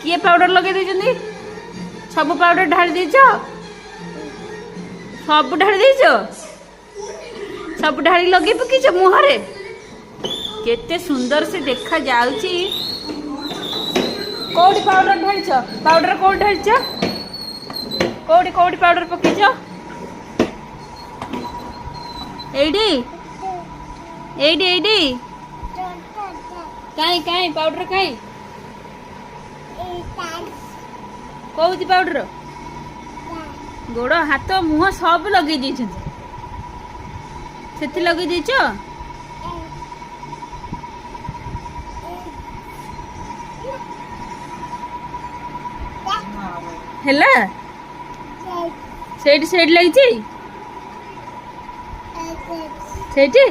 किए पाउडर लगे देइछन्ती सब पाउडर ढाली देइछ सब ढाली देइछ सब ढाली लगे पकीछ मुहरे केते सुंदर से देखा जाउची कोडी पाउडर ढालीछ पाउडर कोडी ढालीछ कोडी कोडी पाउडर पकीछ एडी एडी एडी काई काई पाउडर काई कौती पाउडर गोड़ हाथ मुह सब लगे से लगे देछ हेला सेठ सेठ लगी सेठी